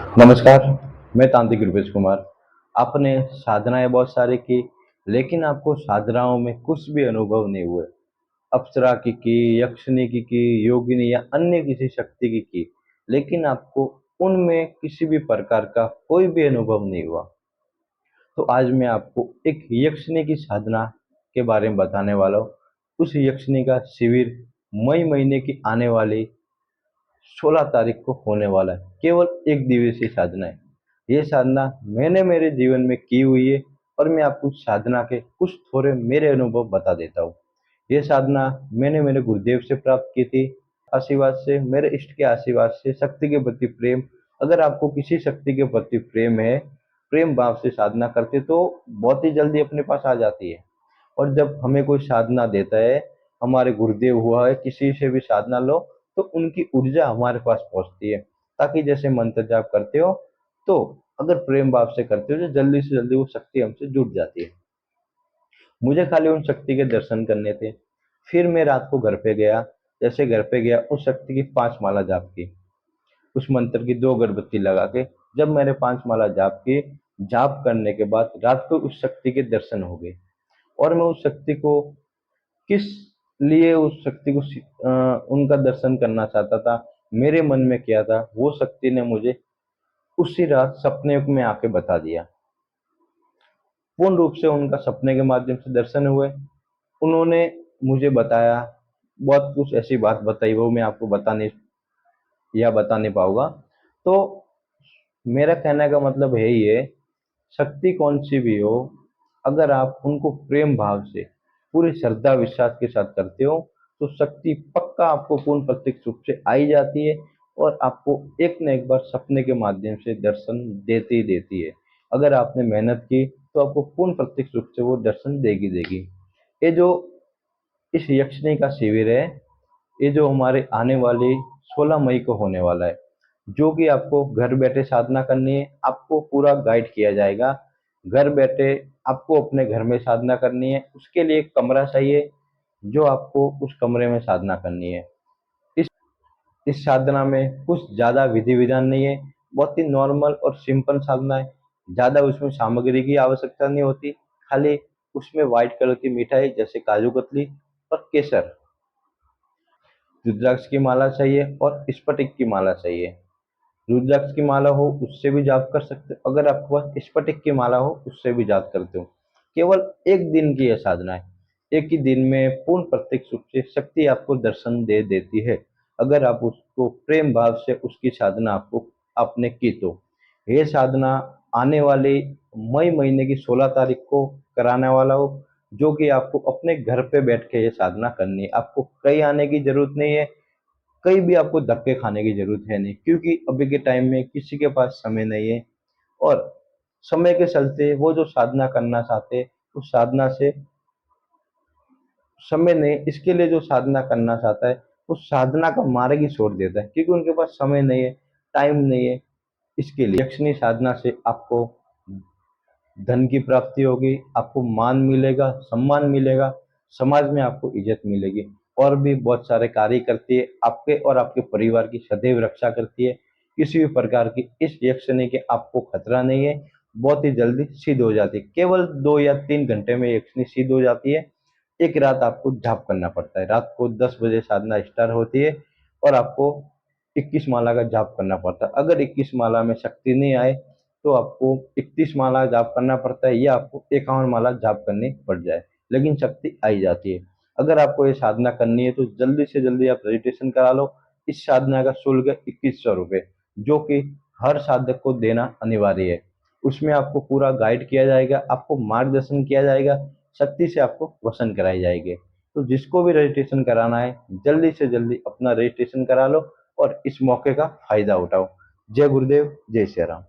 नमस्कार, मैं तांत्रिक रूपेश कुमार। आपने साधनाएँ बहुत सारी की, लेकिन आपको साधनाओं में कुछ भी अनुभव नहीं हुए। अप्सरा की, यक्षिणी की, योगिनी या अन्य किसी शक्ति की, लेकिन आपको उनमें किसी भी प्रकार का कोई भी अनुभव नहीं हुआ। तो आज मैं आपको एक यक्षिणी की साधना के बारे में बताने वाला हूँ। उस यक्षिणी का शिविर मई महीने की आने वाली 16 तारीख को होने वाला है। केवल एक दिवसीय साधना है। ये साधना मैंने मेरे जीवन में की हुई है और मैं आपको साधना के कुछ थोड़े मेरे अनुभव बता देता हूँ। ये साधना मैंने मेरे गुरुदेव से प्राप्त की थी, आशीर्वाद से, मेरे इष्ट के आशीर्वाद से, शक्ति के प्रति प्रेम। अगर आपको किसी शक्ति के प्रति प्रेम है, प्रेम भाव से साधना करते तो बहुत ही जल्दी अपने पास आ जाती है। और जब हमें कोई साधना देता है, हमारे गुरुदेव हुआ है, किसी से भी साधना लो तो उनकी ऊर्जा हमारे पास पहुंचती है। ताकि जैसे मंत्र जाप करते हो, तो अगर प्रेम भाव से करते हो तो जल्दी से जल्दी वो शक्ति हमसे जुड़ जाती है। मुझे खाली उन शक्ति के दर्शन करने थे। फिर मैं रात को घर पे गया। जैसे घर पे गया, उस शक्ति की 5 माला जाप की, उस मंत्र की 2 अगरबत्ती लगा के। जब मैंने 5 माला जाप की, जाप करने के बाद रात को उस शक्ति के दर्शन हो गए। और मैं उस शक्ति को किस लिए उस शक्ति को उनका दर्शन करना चाहता था, मेरे मन में क्या था, वो शक्ति ने मुझे उसी रात सपने में आके बता दिया। पूर्ण रूप से उनका सपने के माध्यम से दर्शन हुए। उन्होंने मुझे बताया, बहुत कुछ ऐसी बात बताई, वो मैं आपको बता नहीं पाऊंगा। तो मेरा कहने का मतलब है ये, शक्ति कौन सी भी हो, अगर आप उनको प्रेम भाव से पूरी श्रद्धा विश्वास के साथ करते हो, तो शक्ति पक्का आपको पूर्ण प्रत्यक्ष रूप से आई जाती है और आपको एक न एक बार सपने के माध्यम से दर्शन देती ही देती है। अगर आपने मेहनत की तो आपको पूर्ण प्रत्यक्ष रूप से वो दर्शन देगी देगी। ये जो इस यक्षिणी का शिविर है, ये जो हमारे आने वाली 16 मई को होने वाला है, जो कि आपको घर बैठे साधना करनी है। आपको पूरा गाइड किया जाएगा। घर बैठे आपको अपने घर में साधना करनी है। उसके लिए एक कमरा चाहिए, जो आपको उस कमरे में साधना करनी है। इस इस साधना में कुछ ज़्यादा विधि विधान नहीं है। बहुत ही नॉर्मल और सिंपल साधना है। ज़्यादा उसमें सामग्री की आवश्यकता नहीं होती। खाली उसमें व्हाइट कलर की मिठाई जैसे काजू कतली और केसर, रुद्राक्ष की माला चाहिए और स्फटिक की माला चाहिए। रुद्राक्ष की माला हो उससे भी जाप कर सकते हो, अगर आपके पास स्फटिक की माला हो उससे भी जाप करते हो। केवल एक दिन की यह साधना है। एक ही दिन में पूर्ण प्रत्यक्ष रूप से शक्ति आपको दर्शन दे देती है, अगर आप उसको प्रेम भाव से उसकी साधना आपने की तो। ये साधना आने वाली मई महीने की 16 तारीख को कराने वाला हो, जो कि आपको अपने घर पे बैठ के ये साधना करनी है। आपको कहीं आने की जरूरत नहीं है, कहीं भी आपको धक्के खाने की जरूरत है नहीं, क्योंकि अभी के टाइम में किसी के पास समय नहीं है। और समय के चलते वो जो साधना करना चाहते, उस साधना से समय नहीं, इसके लिए जो साधना करना चाहता है उस साधना का मार्ग ही छोड़ देता है, क्योंकि उनके पास समय नहीं है, टाइम नहीं है। इसके लिए यक्षिणी साधना से आपको धन की प्राप्ति होगी, आपको मान मिलेगा, सम्मान मिलेगा, समाज में आपको इज्जत मिलेगी। और भी बहुत सारे कार्य करती है, आपके और आपके परिवार की सदैव रक्षा करती है। किसी भी प्रकार की इस यक्षिणी के आपको खतरा नहीं है। बहुत ही जल्दी सिद्ध हो जाती है, केवल 2 या 3 घंटे में यक्षिणी सिद्ध हो जाती है। एक रात आपको जाप करना पड़ता है। रात को 10 बजे साधना स्टार्ट होती है और आपको 21 माला का जाप करना पड़ता है। अगर 21 माला में शक्ति नहीं आए तो आपको 31 माला जाप करना पड़ता है, या आपको 51 माला जाप करनी पड़ जाए, लेकिन शक्ति आई जाती है। अगर आपको ये साधना करनी है तो जल्दी से जल्दी आप रजिस्ट्रेशन करा लो। इस साधना का शुल्क है 2100 रुपये, जो कि हर साधक को देना अनिवार्य है। उसमें आपको पूरा गाइड किया जाएगा, आपको मार्गदर्शन किया जाएगा, शक्ति से आपको वसन कराई जाएगी। तो जिसको भी रजिस्ट्रेशन कराना है, जल्दी से जल्दी अपना रजिस्ट्रेशन करा लो और इस मौके का फायदा उठाओ। जय गुरुदेव, जय श्री राम।